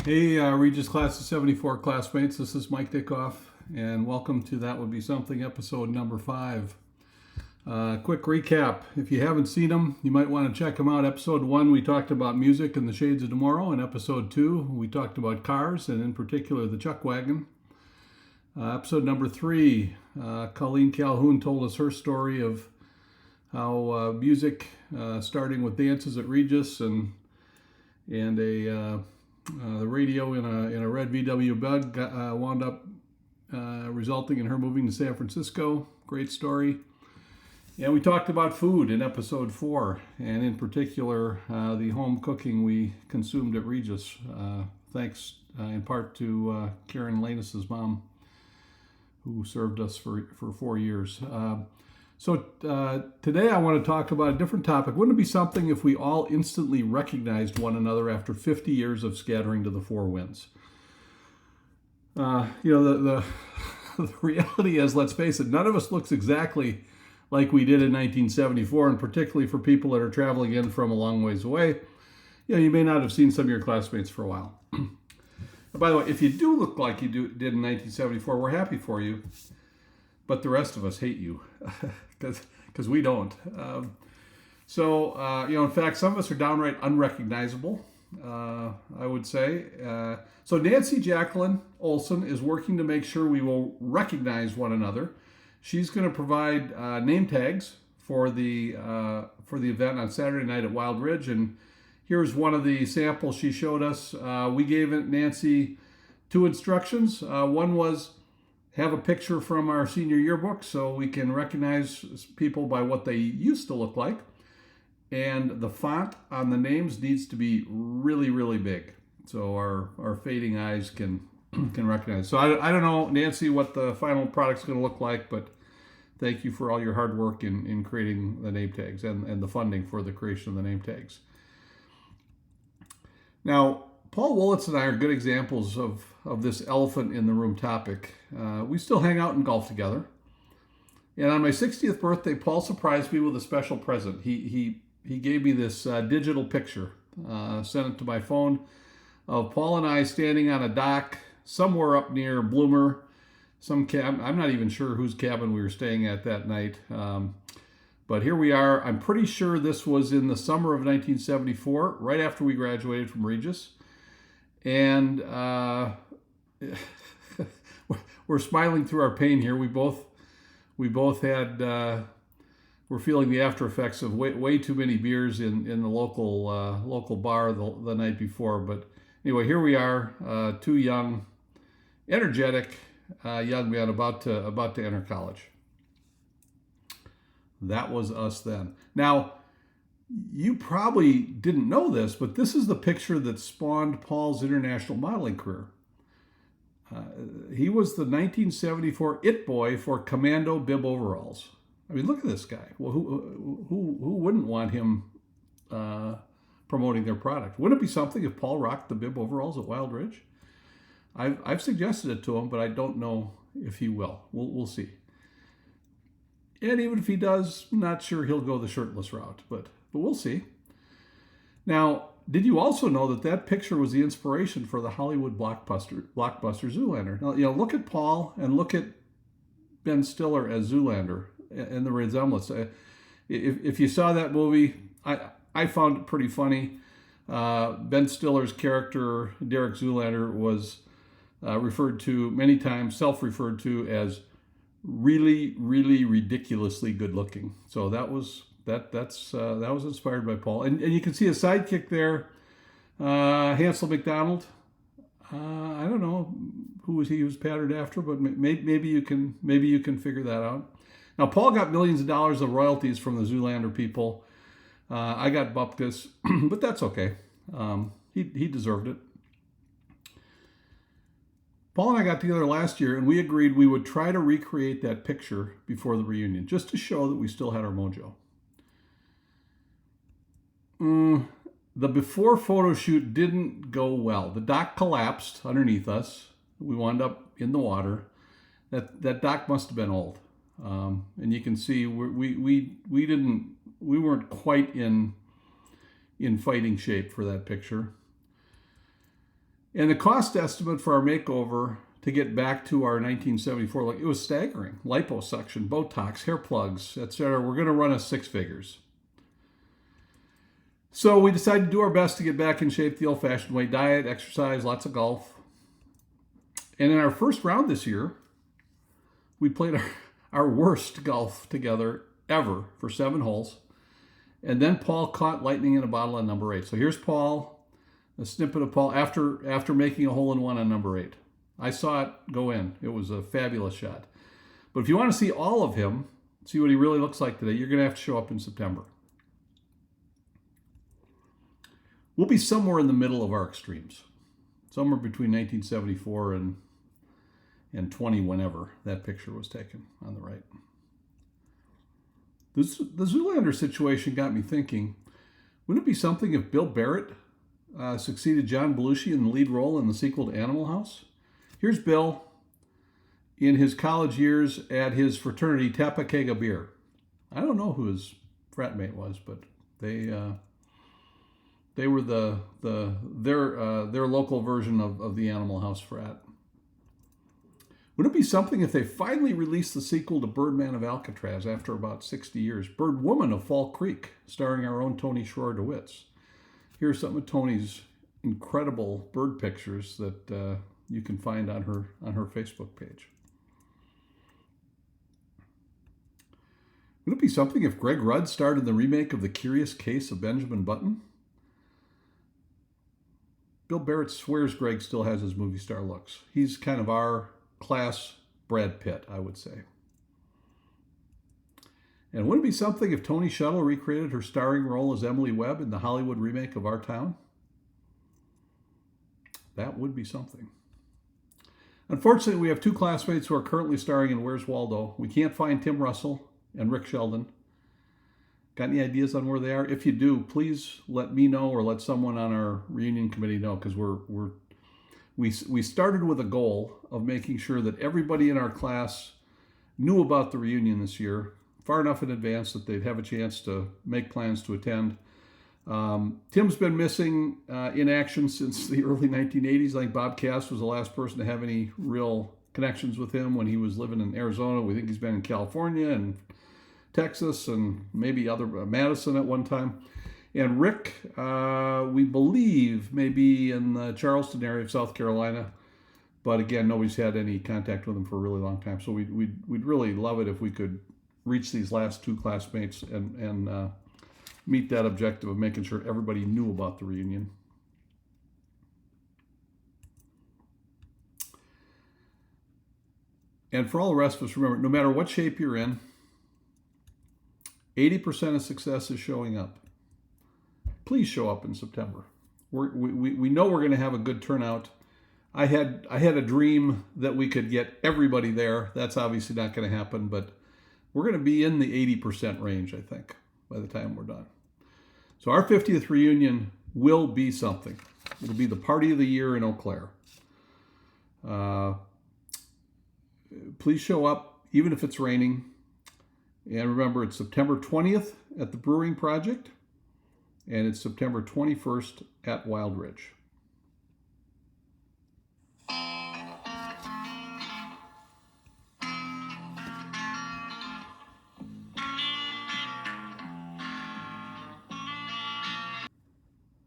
Hey, Regis Class of 74 classmates, this is Mike Dickoff, and welcome to That Would Be Something, episode number 5. Quick recap. If you haven't seen them, you might want to check them out. Episode 1, we talked about music and the shades of tomorrow. In episode 2, we talked about cars, and in particular, the chuck wagon. Episode number 3, Colleen Calhoun told us her story of how music, starting with dances at Regis and the radio in a red VW Bug wound up resulting in her moving to San Francisco. Great story. And we talked about food in episode 4, and in particular the home cooking we consumed at Regis, thanks in part to Karen Lanus's mom, who served us for 4 years. So today I want to talk about a different topic. Wouldn't it be something if we all instantly recognized one another after 50 years of scattering to the four winds? The reality is, let's face it, none of us looks exactly like we did in 1974, and particularly for people that are traveling in from a long ways away. You may not have seen some of your classmates for a while. By the way, if you do look like you did in 1974, we're happy for you. But the rest of us hate you because we don't. In fact, some of us are downright unrecognizable, I would say. So Nancy Jacqueline Olson is working to make sure we will recognize one another. She's going to provide name tags for the event on Saturday night at Wild Ridge. And here's one of the samples she showed us. We gave Nancy 2 instructions. One was have a picture from our senior yearbook so we can recognize people by what they used to look like. And the font on the names needs to be really, really big so our fading eyes can recognize. So I don't know, Nancy, what the final product's going to look like, but thank you for all your hard work in creating the name tags and the funding for the creation of the name tags. Now, Paul Wolitz and I are good examples of this elephant in the room topic. We still hang out and golf together. And on my 60th birthday, Paul surprised me with a special present. He gave me this digital picture, sent it to my phone, of Paul and I standing on a dock somewhere up near Bloomer. I'm not even sure whose cabin we were staying at that night. But here we are. I'm pretty sure this was in the summer of 1974, right after we graduated from Regis. And we're smiling through our pain here. We both had we're feeling the after effects of way too many beers in the local bar the night before. But anyway, here we are, 2 young, energetic young men about to enter college. That was us then. Now, you probably didn't know this, but this is the picture that spawned Paul's international modeling career. He was the 1974 It Boy for Commando bib overalls. I mean, look at this guy. Well, who wouldn't want him promoting their product? Wouldn't it be something if Paul rocked the bib overalls at Wild Ridge? I've suggested it to him, but I don't know if he will. We'll see. And even if he does, I'm not sure he'll go the shirtless route, but we'll see. Now, did you also know that picture was the inspiration for the Hollywood blockbuster Zoolander? Now, look at Paul and look at Ben Stiller as Zoolander and the resemblance. If you saw that movie, I found it pretty funny. Ben Stiller's character, Derek Zoolander, was referred to many times, self-referred to as really, really ridiculously good looking. So that was inspired by Paul, and you can see a sidekick there, Hansel McDonald. I don't know who he was patterned after, but maybe you can figure that out. Now, Paul got millions of dollars of royalties from the Zoolander people. I got bupkis, but that's okay. He deserved it. Paul and I got together last year, and we agreed we would try to recreate that picture before the reunion, just to show that we still had our mojo. The before photo shoot didn't go well. The dock collapsed underneath us. We wound up in the water. That dock must have been old, and you can see we weren't quite in fighting shape for that picture. And the cost estimate for our makeover to get back to our 1974 look, it was staggering. Liposuction, Botox, hair plugs, etc. We're going to run us 6 figures. So we decided to do our best to get back in shape the old-fashioned way: diet, exercise, lots of golf. And in our first round this year, we played our worst golf together ever for 7 holes. And then Paul caught lightning in a bottle on number 8. So here's Paul, a snippet of Paul after making a hole-in-one on number 8. I saw it go in. It was a fabulous shot. But if you want to see all of him, see what he really looks like today, you're going to have to show up in September. We'll be somewhere in the middle of our extremes. Somewhere between 1974 and 20, whenever that picture was taken on the right. The Zoolander situation got me thinking, wouldn't it be something if Bill Barrett succeeded John Belushi in the lead role in the sequel to Animal House? Here's Bill in his college years at his fraternity, Tapa Kega Beer. I don't know who his frat mate was, but they were their local version of the Animal House frat. Wouldn't it be something if they finally released the sequel to Birdman of Alcatraz after about 60 years? Birdwoman of Fall Creek, starring our own Tony Schroer DeWitts. Here's some of Tony's incredible bird pictures that you can find on her Facebook page. Would it be something if Greg Rudd starred in the remake of The Curious Case of Benjamin Button? Bill Barrett swears Greg still has his movie star looks. He's kind of our class Brad Pitt, I would say. And wouldn't it be something if Toni Shuttle recreated her starring role as Emily Webb in the Hollywood remake of Our Town? That would be something. Unfortunately, we have 2 classmates who are currently starring in Where's Waldo. We can't find Tim Russell and Rick Sheldon. Got any ideas on where they are? If you do, please let me know or let someone on our reunion committee know, because we started with a goal of making sure that everybody in our class knew about the reunion this year far enough in advance that they'd have a chance to make plans to attend. Tim's been missing in action since the early 1980s. I think Bob Cass was the last person to have any real connections with him when he was living in Arizona. We think he's been in California and Texas and maybe other Madison at one time. And Rick, we believe, may be in the Charleston area of South Carolina. But again, nobody's had any contact with him for a really long time. So we'd really love it if we could reach these last 2 classmates and meet that objective of making sure everybody knew about the reunion. And for all the rest of us, remember, no matter what shape you're in, 80% of success is showing up. Please show up in September. We know we're going to have a good turnout. I had a dream that we could get everybody there. That's obviously not going to happen, but we're going to be in the 80% range, I think, by the time we're done. So our 50th reunion will be something. It'll be the party of the year in Eau Claire. Please show up, even if it's raining. And remember, it's September 20th at the Brewing Project, and it's September 21st at Wild Ridge.